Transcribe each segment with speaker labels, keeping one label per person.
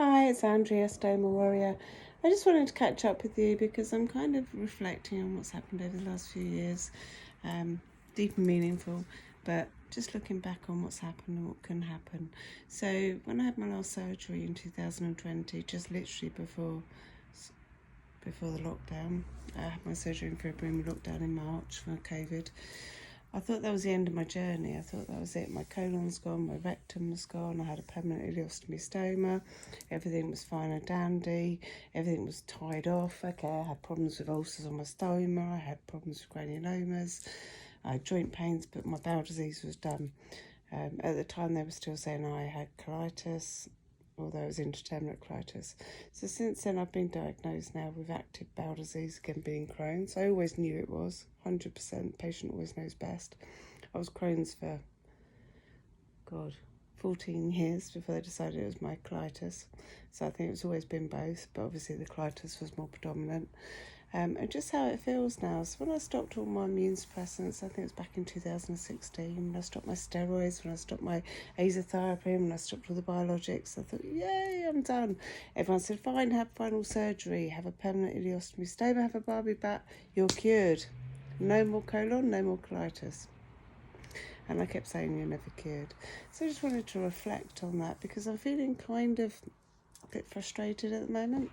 Speaker 1: Hi, it's Andrea, Stoma Warrior. I just wanted to catch up with you because I'm kind of reflecting on what's happened over the last few years. Deep and meaningful, but just looking back on what's happened and what can happen. So when I had my last surgery in 2020, just literally before the lockdown, I had my surgery in February and lockdown in March for COVID. I thought that was the end of my journey. I thought that was it. My colon's gone, my rectum was gone, I had a permanent ileostomy stoma, everything was fine and dandy, everything was tied off. Okay, I had problems with ulcers on my stoma, I had problems with granulomas, I had joint pains, but my bowel disease was done. At the time they were still saying I had colitis, although it was indeterminate colitis. So since then I've been diagnosed now with active bowel disease, again being Crohn's. I always knew it was, 100%, patient always knows best. I was Crohn's for, 14 years before they decided it was my colitis. So I think it's always been both, but obviously the colitis was more predominant. And just how it feels now. So when I stopped all my immune suppressants, I think it was back in 2016, when I stopped my steroids, when I stopped my azathioprine, when I stopped all the biologics, I thought, yay, I'm done. Everyone said, fine, have final surgery, have a permanent ileostomy stoma, have a Barbie back, you're cured. No more colon, no more colitis. And I kept saying you're never cured. So I just wanted to reflect on that because I'm feeling kind of a bit frustrated at the moment.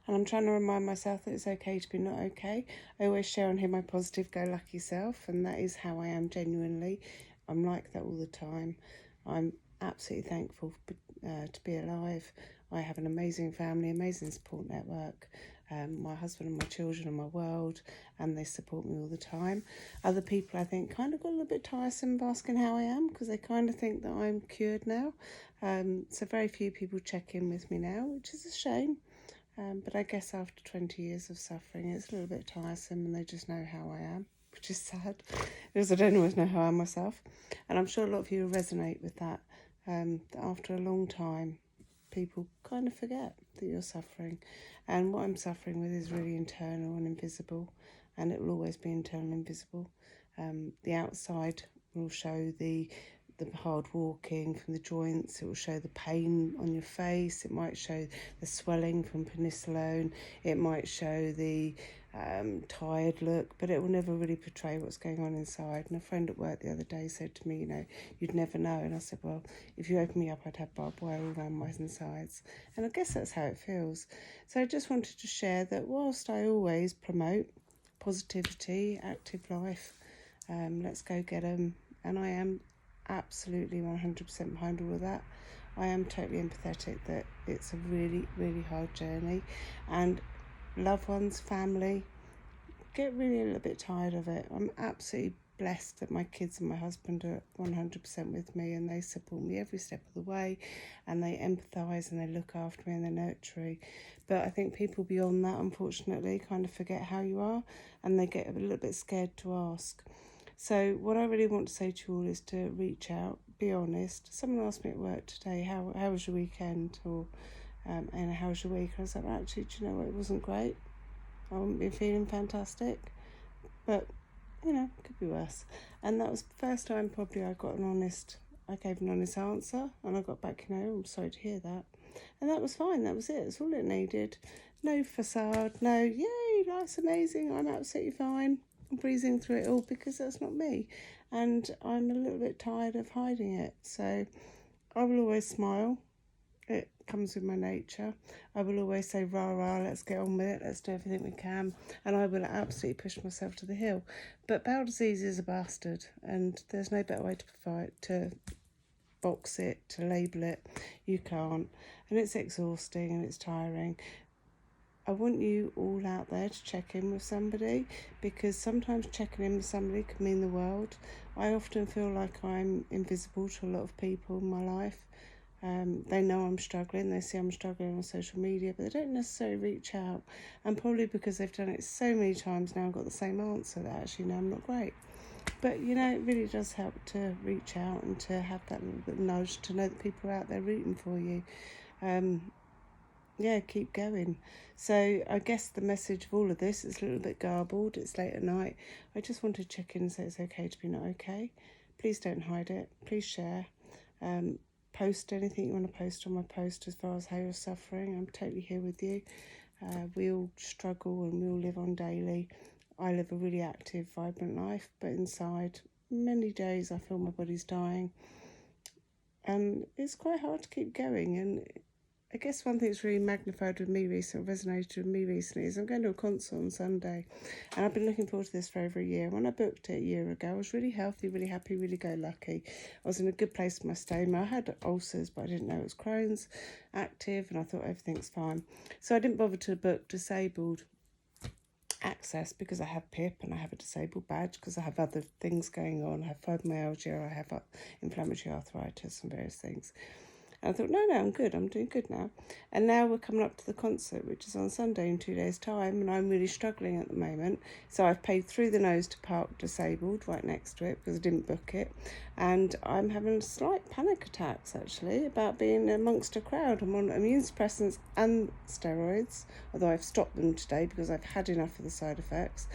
Speaker 1: And I'm trying to remind myself that it's okay to be not okay. I always share on here my positive go-lucky self, and that is how I am genuinely. I'm like that all the time. I'm absolutely thankful to be alive. I have an amazing family, amazing support network. My husband and my children are my world, and they support me all the time. Other people, I think, kind of got a little bit tiresome of asking how I am because they kind of think that I'm cured now. So very few people check in with me now, which is a shame. But I guess after 20 years of suffering, it's a little bit tiresome and they just know how I am, which is sad because I don't always know how I am myself. And I'm sure a lot of you will resonate with that, that after a long time, people kind of forget that you're suffering. And what I'm suffering with is really internal and invisible, and it will always be internal and invisible. The outside will show the hard walking from the joints, it will show the pain on your face, it might show the swelling from penicillin, it might show the tired look, but it will never really portray what's going on inside. And a friend at work the other day said to me, you'd never know. And I said, well, if you open me up, I'd have barbed wire all around my insides. And I guess that's how it feels. So I just wanted to share that whilst I always promote positivity, active life, let's go get them, and I am absolutely 100% behind all of that. I am totally empathetic that it's a really, really hard journey, and loved ones, family, get really a little bit tired of it. I'm absolutely blessed that my kids and my husband are 100% with me, and they support me every step of the way, and they empathise and they look after me and they're nurturing. But I think people beyond that, unfortunately, kind of forget how you are, and they get a little bit scared to ask. So what I really want to say to you all is to reach out, be honest. Someone asked me at work today, how was your weekend, or and how was your week? I was like, actually, do you know what, it wasn't great. I haven't been feeling fantastic, but could be worse. And that was the first time probably I gave an honest answer, and I got back, I'm sorry to hear that. And that was fine, that was it, that's all it needed. No facade, no, yay, life's amazing, I'm absolutely fine. I'm breezing through it all, because that's not me, and I'm a little bit tired of hiding it. So I will always smile, it comes with my nature. I will always say rah rah, let's get on with it, let's do everything we can, and I will absolutely push myself to the hill. But bowel disease is a bastard, and there's no better way to box it, to label it. You can't, and it's exhausting and it's tiring. I want you all out there to check in with somebody, because sometimes checking in with somebody can mean the world. I often feel like I'm invisible to a lot of people in my life. They know I'm struggling, they see I'm struggling on social media, but they don't necessarily reach out. And probably because they've done it so many times now and got the same answer, that actually, no, I'm not great. But, it really does help to reach out and to have that little bit of nudge, to know that people are out there rooting for you. Keep going. So I guess the message of all of this is a little bit garbled. It's late at night. I just want to check in and say it's okay to be not okay. Please don't hide it. Please share. post anything you want to post on my post as far as how you're suffering. I'm totally here with you. We all struggle and we all live on daily. I live a really active, vibrant life, but inside, many days I feel my body's dying. And it's quite hard to keep going. And I guess one thing that's really magnified with me recently, resonated with me recently, is I'm going to a concert on Sunday. And I've been looking forward to this for over a year. When I booked it a year ago, I was really healthy, really happy, really go-lucky. I was in a good place with my stoma. I had ulcers, but I didn't know it was Crohn's active, and I thought everything's fine. So I didn't bother to book disabled access because I have PIP and I have a disabled badge because I have other things going on. I have fibromyalgia, I have inflammatory arthritis and various things. And I thought, no, I'm good. I'm doing good now. And now we're coming up to the concert, which is on Sunday in 2 days' time, and I'm really struggling at the moment. So I've paid through the nose to park disabled right next to it because I didn't book it. And I'm having slight panic attacks, actually, about being amongst a crowd. I'm on immune suppressants and steroids, although I've stopped them today because I've had enough of the side effects.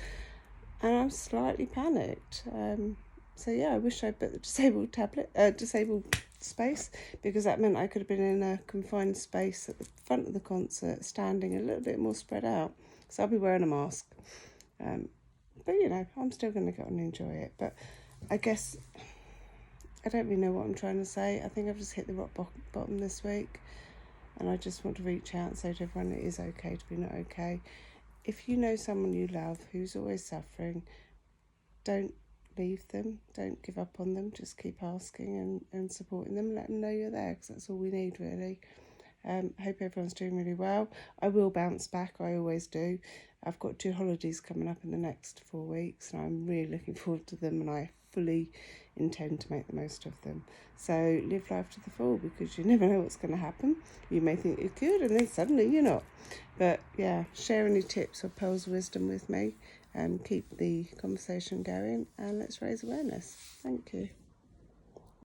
Speaker 1: And I'm slightly panicked. So yeah, I wish I'd booked the disabled space, because that meant I could have been in a confined space at the front of the concert, standing a little bit more spread out. So I'll be wearing a mask. But you know, I'm still going to go and enjoy it. But I guess I don't really know what I'm trying to say. I think I've just hit the rock bottom this week, and I just want to reach out and say to everyone it is okay to be not okay. If you know someone you love who's always suffering, don't leave them, don't give up on them, just keep asking and supporting them, let them know you're there, because that's all we need, really. Hope everyone's doing really well. I will bounce back, I always do. I've got 2 holidays coming up in the next 4 weeks, and I'm really looking forward to them, and I fully intend to make the most of them. So live life to the full, because you never know what's going to happen. You may think you're good, and then suddenly you're not. But yeah, share any tips or pearls of wisdom with me, and keep the conversation going, and let's raise awareness. Thank you.